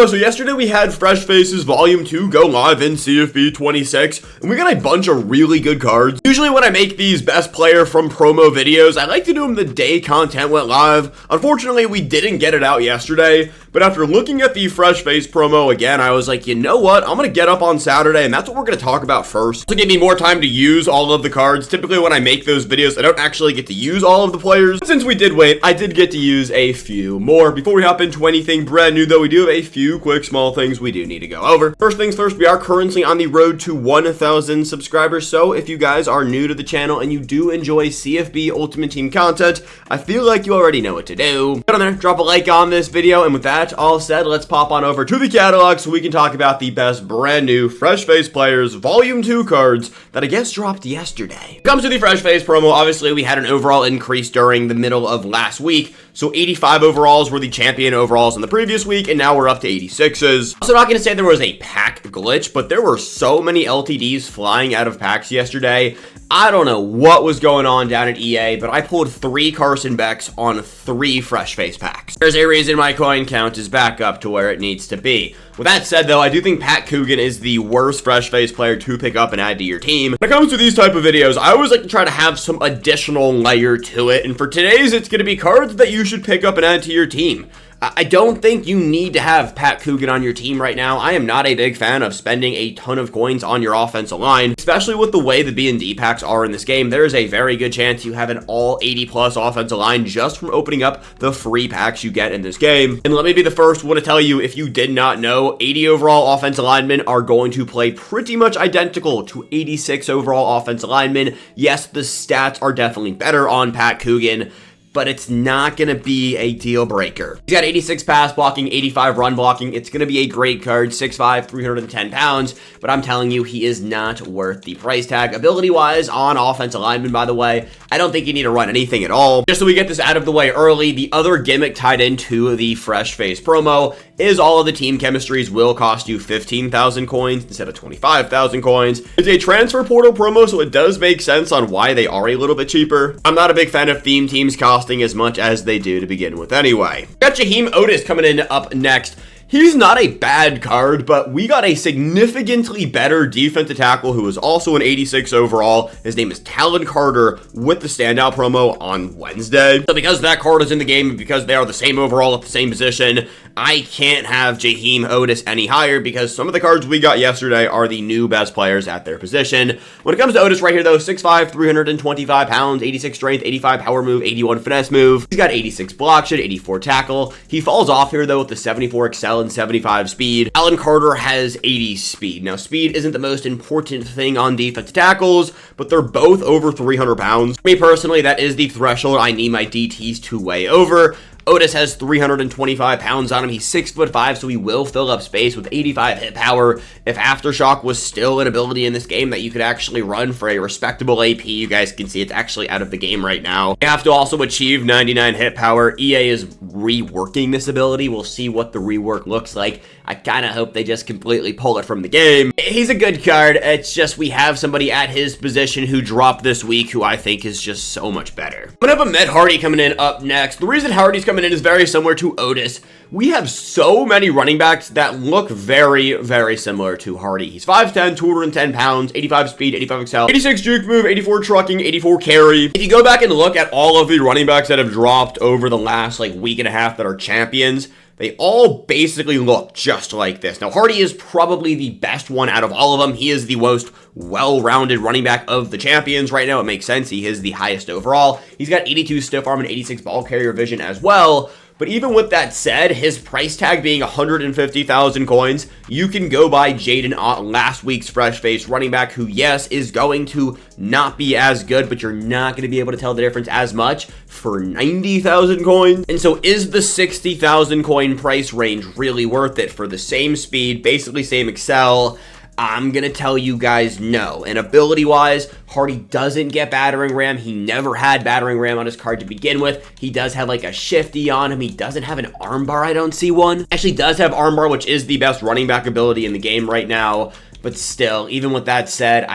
So yesterday we had Fresh Faces Volume 2 go live in CFB 26, and we got a bunch of really good cards. Usually when I make these best player from promo videos, I like to do them the day content went live. Unfortunately, we didn't get it out yesterday, but after looking at the Fresh Face promo again, I was like, you know what? I'm going to get up on Saturday, and that's what we're going to talk about first. To give me more time to use all of the cards. Typically when I make those videos, I don't actually get to use all of the players. Since we did wait, I did get to use a few more. Before we hop into anything brand new, though, we do have a few quick small things we do need to go over. First things first, we are currently on the road to 1,000 subscribers, so if you guys are new to the channel and you do enjoy CFB Ultimate Team content, I feel like you already know what to do. Get on there, drop a like on this video, and with that all said, let's pop on over to the catalog so we can talk about the best brand new Fresh Face Players Volume 2 cards that I guess dropped yesterday. When it comes to the Fresh Face promo, obviously we had an overall increase during the middle of last week, so 85 overalls were the champion overalls in the previous week, and now we're up to 86s. Also, not going to say there was a pack glitch, but there were so many LTDs flying out of packs yesterday. I don't know what was going on down at EA, but I pulled 3 Carson Becks on 3 Fresh Face packs. There's a reason my coin count is back up to where it needs to be. With that said, though, I do think Pat Coogan is the worst Fresh Face player to pick up and add to your team. When it comes to these type of videos, I always like to try to have some additional layer to it, and for today's, it's going to be cards that you should pick up and add to your team. I don't think you need to have Pat Coogan on your team right now. I am not a big fan of spending a ton of coins on your offensive line, especially with the way the B&D packs are in this game. There is a very good chance you have an all 80 plus offensive line just from opening up the free packs you get in this game. And let me be the first one to tell you, if you did not know, 80 overall offensive linemen are going to play pretty much identical to 86 overall offensive linemen. Yes, the stats are definitely better on Pat Coogan, but it's not going to be a deal breaker. He's got 86 pass blocking, 85 run blocking. It's going to be a great card, 6'5", 310 pounds, but I'm telling you, he is not worth the price tag. Ability-wise, on offensive lineman, by the way, I don't think you need to run anything at all. Just so we get this out of the way early, the other gimmick tied into the Fresh Face promo is all of the team chemistries will cost you 15,000 coins instead of 25,000 coins. It's a transfer portal promo, so it does make sense on why they are a little bit cheaper. I'm not a big fan of theme teams costing as much as they do to begin with anyway. Got Jaheim Otis coming in up next. He's not a bad card, but we got a significantly better defensive tackle who is also an 86 overall. His name is Talon Carter with the standout promo on Wednesday. So because that card is in the game and because they are the same overall at the same position, I can't have Jaheim Otis any higher because some of the cards we got yesterday are the new best players at their position. When it comes to Otis right here though, 6'5", 325 pounds, 86 strength, 85 power move, 81 finesse move. He's got 86 block shed, 84 tackle. He falls off here though with the 74 excel and 75 speed. Alan Carter has 80 speed. Now, speed isn't the most important thing on defensive tackles, but they're both over 300 pounds. For me personally, that is the threshold I need my DTs to weigh over. Otis has 325 pounds on him. He's 6'5", so he will fill up space with 85 hit power. If Aftershock was still an ability in this game that you could actually run for a respectable AP, you guys can see it's actually out of the game right now. You have to also achieve 99 hit power. EA is reworking this ability. We'll see what the rework looks like. I kind of hope they just completely pull it from the game. He's a good card. It's just we have somebody at his position who dropped this week who I think is just so much better. I'm gonna have a Med Hardy coming in up next. The reason Hardy's coming in is very similar to Otis. We have so many running backs that look very, very similar to Hardy. He's 5'10", 210 pounds, 85 speed, 85 excel, 86 juke move, 84 trucking, 84 carry. If you go back and look at all of the running backs that have dropped over the last week and a half that are champions, they all basically look just like this. Now, Hardy is probably the best one out of all of them. He is the most well-rounded running back of the champions right now. It makes sense. He is the highest overall. He's got 82 stiff arm and 86 ball carrier vision as well. But even with that said, his price tag being 150,000 coins, you can go buy Jaden Ott, last week's Fresh Face running back, who, yes, is going to not be as good, but you're not going to be able to tell the difference as much for 90,000 coins. And so is the 60,000 coin price range really worth it for the same speed, basically same excel? I'm going to tell you guys no. And ability-wise, Hardy doesn't get battering ram. He never had battering ram on his card to begin with. He does have a shifty on him. He doesn't have an armbar. I don't see one. Actually does have armbar, which is the best running back ability in the game right now. But still, even with that said,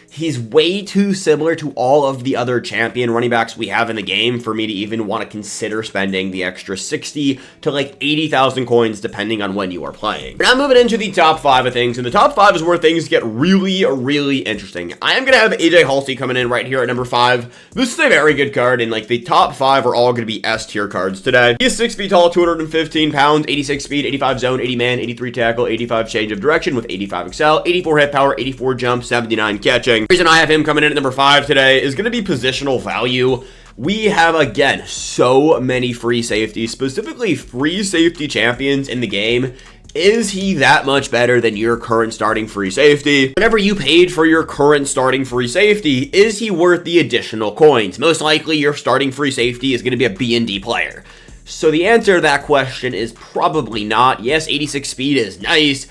he's way too similar to all of the other champion running backs we have in the game for me to even want to consider spending the extra 60 to like 80,000 coins depending on when you are playing. Now moving into the top 5 of things, and the top 5 is where things get really, really interesting. I am going to have AJ Halsey coming in right here at number 5. This is a very good card, and like the top 5 are all going to be S tier cards today. He is 6 feet tall, 215 pounds, 86 speed, 85 zone, 80 man, 83 tackle, 85 change of direction with 85 excel, 84 hit power, 84 jump, 79 catching. The reason I have him coming in at number 5 today is going to be positional value. We have, again, so many free safeties, specifically free safety champions in the game. Is he that much better than your current starting free safety? Whatever you paid for your current starting free safety, is he worth the additional coins? Most likely, your starting free safety is going to be a B&D player. So the answer to that question is probably not. Yes, 86 speed is nice,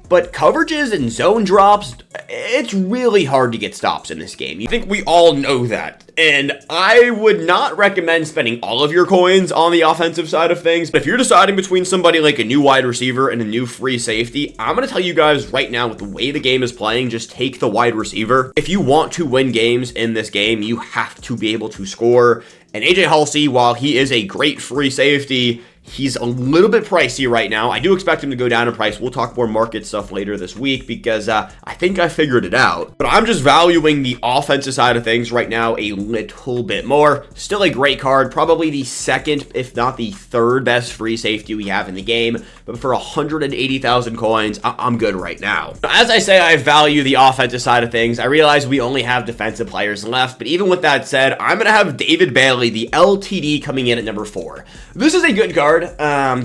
but coverages and zone drops, it's really hard to get stops in this game. I think we all know that. And I would not recommend spending all of your coins on the offensive side of things. But if you're deciding between somebody like a new wide receiver and a new free safety, I'm going to tell you guys right now, with the way the game is playing, just take the wide receiver. If you want to win games in this game, you have to be able to score. And AJ Halsey, while he is a great free safety, he's a little bit pricey right now. I do expect him to go down in price. We'll talk more market stuff later this week because I think I figured it out. But I'm just valuing the offensive side of things right now a little bit more. Still a great card. Probably the second, if not the third best free safety we have in the game. But for 180,000 coins, I'm good right now. As I say, I value the offensive side of things. I realize we only have defensive players left. But even with that said, I'm going to have David Bailey, the LTD, coming in at number 4. This is a good card.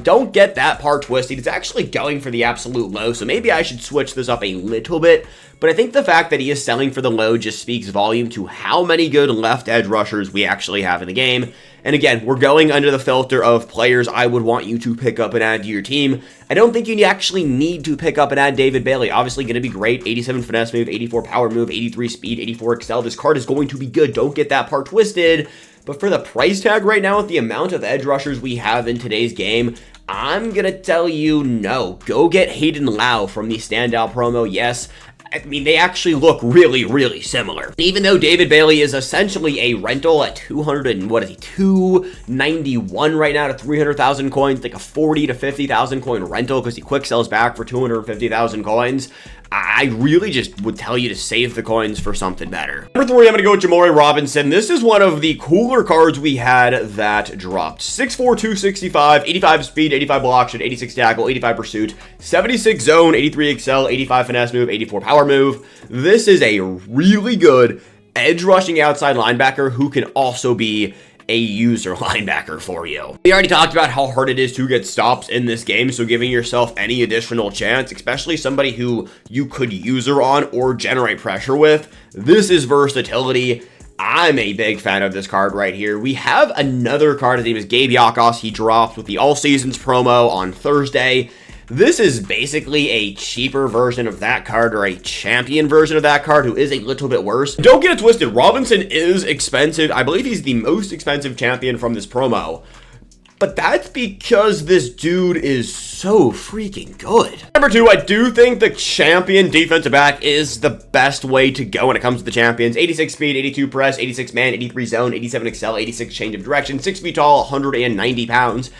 Don't get that part twisted. It's actually going for the absolute low, so maybe I should switch this up a little bit. But I think the fact that he is selling for the low just speaks volume to how many good left edge rushers we actually have in the game. And again, we're going under the filter of players I would want you to pick up and add to your team. I don't think you actually need to pick up and add David Bailey. Obviously going to be great. 87 finesse move, 84 power move, 83 speed, 84 excel. This card is going to be good. Don't get that part twisted. But for the price tag right now, with the amount of edge rushers we have in today's game, I'm going to tell you no. Go get Hayden Lau from the standout promo. Yes, I mean, they actually look really, really similar. Even though David Bailey is essentially a rental at 291 right now to 300,000 coins, like a 40 to 50,000 coin rental because he quick sells back for 250,000 coins. I really just would tell you to save the coins for something better. Number 3, I'm going to go with Jamari Robinson. This is one of the cooler cards we had that dropped. 6'4", 265, 85 speed, 85 block shot, 86 tackle, 85 pursuit, 76 zone, 83 excel, 85 finesse move, 84 power move. This is a really good edge rushing outside linebacker who can also be a user linebacker for you. We already talked about how hard it is to get stops in this game, so giving yourself any additional chance, especially somebody who you could user on or generate pressure with, this is versatility. I'm a big fan of this card right here. We have another card. His name is Gabe Yakos. He dropped with the All Seasons promo on Thursday. This is basically a cheaper version of that card, or a champion version of that card, who is a little bit worse. Don't get it twisted. Robinson is expensive. I believe he's the most expensive champion from this promo. But that's because this dude is so freaking good. Number 2, I do think the champion defensive back is the best way to go when it comes to the champions. 86 speed, 82 press, 86 man, 83 zone, 87 excel, 86 change of direction, 6 feet tall, 190 pounds.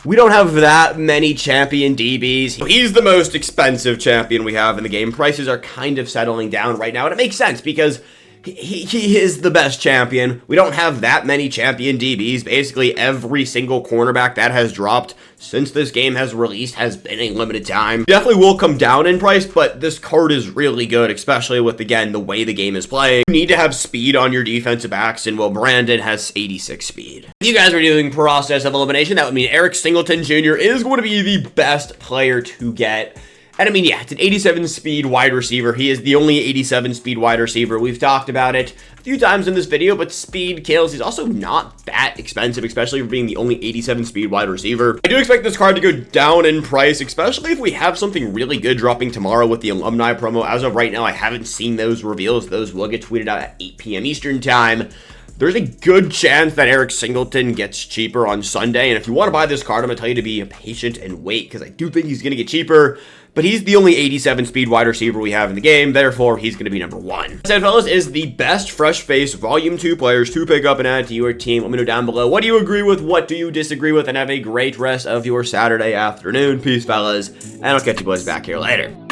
We don't have that many champion DBs. He's the most expensive champion we have in the game. Prices are kind of settling down right now, and it makes sense because he is the best champion. We don't have that many champion DBs. Basically, every single cornerback that has dropped since this game has released has been a limited time. Definitely will come down in price, but this card is really good, especially with, again, the way the game is playing. You need to have speed on your defensive backs, and well, Brandon has 86 speed. If you guys are doing process of elimination, that would mean Eric Singleton Jr. is going to be the best player to get. And I mean, yeah, it's an 87 speed wide receiver. He is the only 87 speed wide receiver. We've talked about it a few times in this video, but speed kills. He's also not that expensive, especially for being the only 87 speed wide receiver. I do expect this card to go down in price, especially if we have something really good dropping tomorrow with the alumni promo. As of right now, I haven't seen those reveals. Those will get tweeted out at 8 p.m. Eastern time. there's a good chance that Eric Singleton gets cheaper on Sunday. And if you want to buy this card, I'm going to tell you to be patient and wait, because I do think he's going to get cheaper. But he's the only 87 speed wide receiver we have in the game, therefore he's going to be number 1. Said, fellas, is the best fresh face volume 2 players to pick up and add to your team. Let me know down below. What do you agree with? What do you disagree with? And have a great rest of your Saturday afternoon. Peace, fellas, and I'll catch you boys back here later.